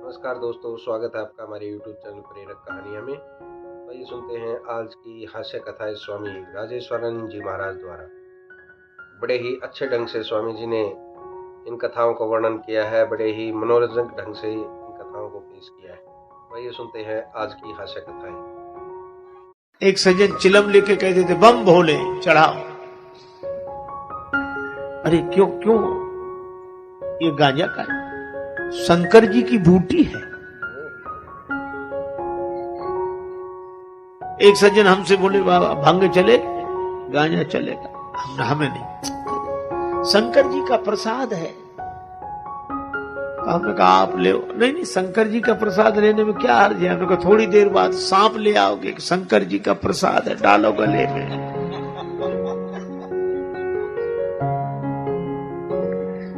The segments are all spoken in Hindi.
नमस्कार दोस्तों, स्वागत है आपका हमारे YouTube चैनल प्रेरक कहानियाँ में। तो ये सुनते हैं आज की हास्य कथाएं स्वामी राजेश्वरानंद जी महाराज द्वारा। बड़े ही अच्छे ढंग से स्वामी जी ने इन कथाओं का वर्णन किया है, बड़े ही मनोरंजक ढंग से इन कथाओं को पेश किया है। तो ये सुनते हैं आज की हास्य कथाएं। एक सज्जन चिलम लेके कहते थे, बम भोले चढ़ाओ। अरे क्यों क्यों? ये गांजा का है, शंकर जी की बूटी है। एक सज्जन हमसे बोले, बाबा भंग चले, गांजा चलेगा? हमें नहीं, शंकर जी का प्रसाद है। हमने कहा आप ले। नहीं, शंकर जी का प्रसाद लेने में क्या हर्ज है? हमने कहा थोड़ी देर बाद सांप ले आओगे, शंकर जी का प्रसाद है, डालो गले में।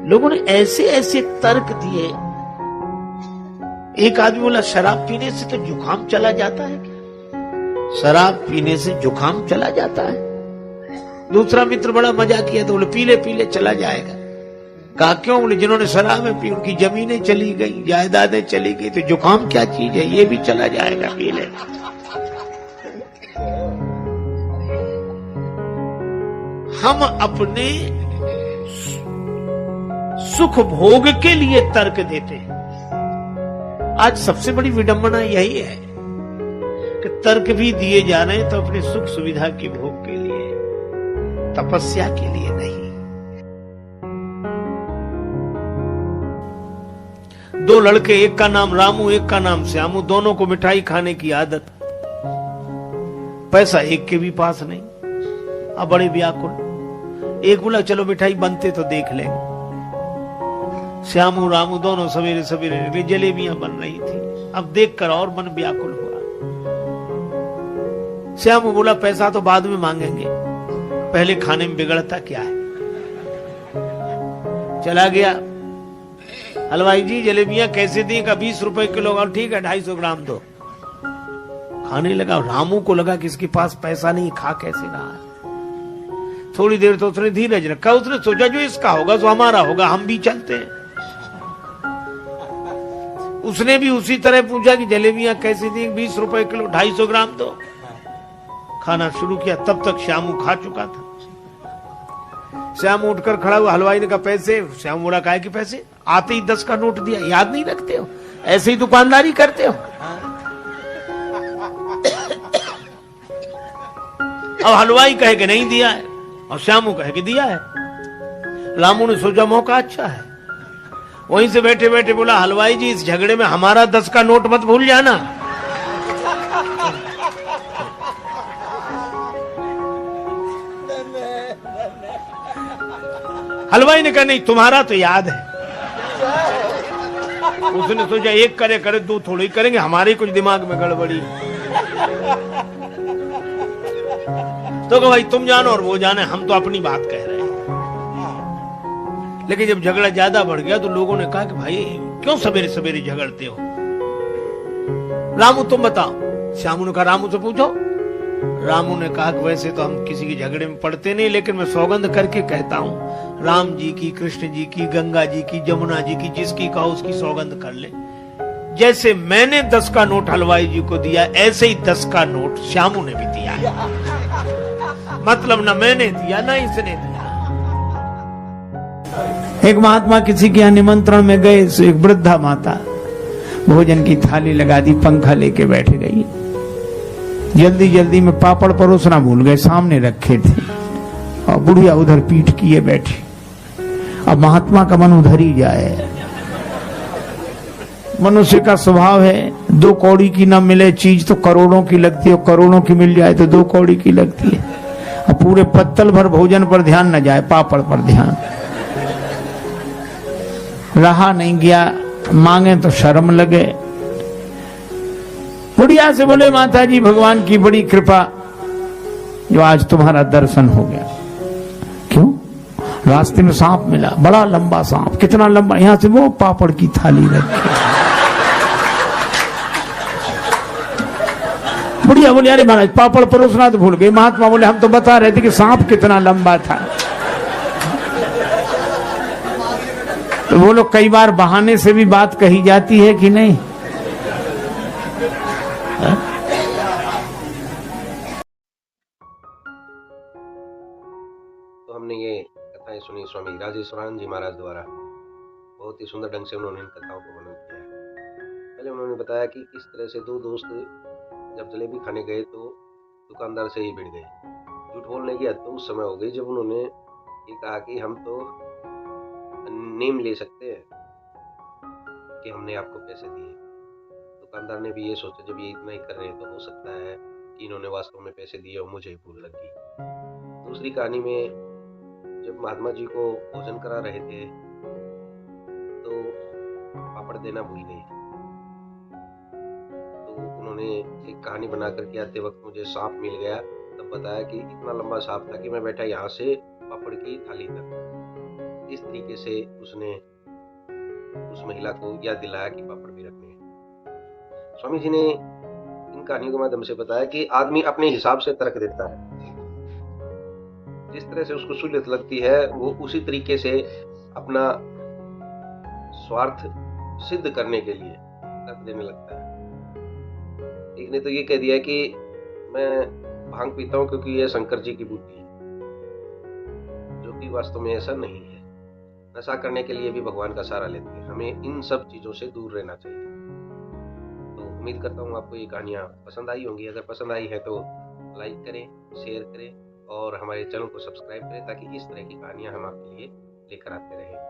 लोगों ने ऐसे ऐसे तर्क दिए। एक आदमी बोला, शराब पीने से तो जुकाम चला जाता है क्या? शराब पीने से जुकाम चला जाता है। दूसरा मित्र बड़ा मजा किया तो बोले, पीले पीले चला जाएगा। कहा क्यों? बोले, जिन्होंने शराब में पी उनकी जमीनें चली गई, जायदादें चली गई, तो जुकाम क्या चीज है, ये भी चला जाएगा पीले। हम अपने सुख भोग के लिए तर्क देते हैं। आज सबसे बड़ी विडंबना यही है कि तर्क भी दिए जा रहे हैं तो अपने सुख सुविधा के भोग के लिए, तपस्या के लिए नहीं। दो लड़के, एक का नाम रामू, एक का नाम श्यामू, दोनों को मिठाई खाने की आदत। पैसा एक के भी पास नहीं। अब बड़े व्याकुल। एक बोला, चलो मिठाई बनते तो देख लेंगे। श्यामू रामू दोनों सवेरे सवेरे निकले, जलेबियां बन रही थी। अब देखकर और मन व्याकुल हुआ। श्यामू बोला, पैसा तो बाद में मांगेंगे, पहले खाने में बिगड़ता क्या है। चला गया। हलवाई जी जलेबियां कैसे दी? का 20 रुपए किलो। और ठीक है, 250 ग्राम दो। खाने लगा। रामू को लगा कि इसके पास पैसा नहीं, खा कैसे रहा है। थोड़ी देर तो उसने धीरज रखा। उसने सोचा जो इसका होगा तो हमारा होगा, हम भी चलते हैं। उसने भी उसी तरह पूछा कि जलेबियां कैसे दी? 20 रुपए किलो, 250 ग्राम दो। खाना शुरू किया। तब तक श्यामू खा चुका था। श्यामू उठकर खड़ा हुआ। हलवाई ने कहा, पैसे? श्यामू बोला, काहे के पैसे? आते ही 10 का नोट दिया। याद नहीं रखते हो? ऐसे ही दुकानदारी करते हो? अब हलवाई कहे कि नहीं दिया है और श्यामू कहे कि दिया है। रामू ने सोचा मौका अच्छा है। वहीं से बैठे बैठे बोला, हलवाई जी इस झगड़े में हमारा 10 का नोट मत भूल जाना। हलवाई ने कहा, नहीं तुम्हारा तो याद है। उसने सोचा एक करे करे, दो थोड़ी करेंगे, हमारे कुछ दिमाग में गड़बड़ी। तो कहा, भाई तुम जानो और वो जाने, हम तो अपनी बात कह रहे हैं। लेकिन जब झगड़ा ज्यादा बढ़ गया तो लोगों ने कहा कि भाई क्यों सवेरे सवेरे झगड़ते हो? रामू तुम बताओ। श्यामू ने कहा, रामू से पूछो। रामू ने कहा कि वैसे तो हम किसी के झगड़े में पड़ते नहीं, लेकिन मैं सौगंध करके कहता हूं, राम जी की, कृष्ण जी की, गंगा जी की, जमुना जी की, जिसकी कहो उसकी सौगंध कर ले। जैसे मैंने 10 का नोट हलवाई जी को दिया, ऐसे ही 10 का नोट श्यामू ने भी दिया है। मतलब ना मैंने दिया ना इसने दिया। एक महात्मा किसी के यहाँ निमंत्रण में गए। एक वृद्धा माता भोजन की थाली लगा दी, पंखा लेके बैठ गई। जल्दी जल्दी में पापड़ परोसना भूल गए, सामने रखे थे, और बुढ़िया उधर पीठ किए बैठी। अब महात्मा का मन उधर ही जाए। मनुष्य का स्वभाव है, 2 कौड़ी की ना मिले चीज तो करोड़ों की लगती है, और करोड़ों की मिल जाए तो 2 कौड़ी की लगती है। और पूरे पत्तल भर भोजन पर ध्यान न जाए, पापड़ पर ध्यान। रहा नहीं गया, मांगे तो शर्म लगे। बुढ़िया से बोले, माता जी भगवान की बड़ी कृपा जो आज तुम्हारा दर्शन हो गया। क्यों? रास्ते में सांप मिला, बड़ा लंबा सांप। कितना लंबा? यहां से वो पापड़ की थाली रखी। बुढ़िया बोले, अरे महाराज पापड़ परोसना तो भूल गए। महात्मा बोले, हम तो बता रहे थे कि सांप कितना लंबा था। तो बोलो कई बार बहाने से भी बात कही जाती है कि नहीं? तो हमने ये कथाएं सुनी स्वामी राजेश्वरानंद जी महाराज द्वारा। बहुत ही सुंदर ढंग से उन्होंने इन कथाओं को वर्णन किया है। पहले उन्होंने बताया कि किस तरह से दो दोस्त जब जलेबी खाने गए तो दुकानदार से ही भिड़ गए। झूठ बोलने की हद तो उस समय हो गई जब उन्होंने ये कहा कि हम तो नेम ले सकते हैं कि हमने आपको पैसे दिए। दुकानदार ने भी ये सोचा जब ये इतना ही कर रहे हैं तो हो सकता है कि इन्होंने वास्तव में पैसे दिए और मुझे ही भूल लग गई। दूसरी कहानी में जब महात्मा जी को भोजन करा रहे थे तो पापड़ देना भूल गए। तो उन्होंने एक कहानी बना करके आते वक्त मुझे सांप मिल गया, तब बताया कि इतना लंबा सांप था कि मैं बैठा यहाँ से पापड़ की थाली तक। इस तरीके से उसने उस महिला को याद दिलाया कि पापड़ भी रखने हैं। स्वामी जी ने इन कहानियों के माध्यम से बताया कि आदमी अपने हिसाब से तर्क देता है, जिस तरह से उसको सहूलियत लगती है वो उसी तरीके से अपना स्वार्थ सिद्ध करने के लिए तर्क देने लगता है। एक ने तो ये कह दिया कि मैं भांग पीता हूं क्योंकि यह शंकर जी की बुद्धि है, जो कि वास्तव में ऐसा नहीं है। नशा करने के लिए भी भगवान का सहारा लेते हैं। हमें इन सब चीजों से दूर रहना चाहिए। तो उम्मीद करता हूँ आपको ये कहानियाँ पसंद आई होंगी। अगर पसंद आई है तो लाइक करें, शेयर करें और हमारे चैनल को सब्सक्राइब करें ताकि इस तरह की कहानियाँ हम आपके लिए लेकर आते रहें।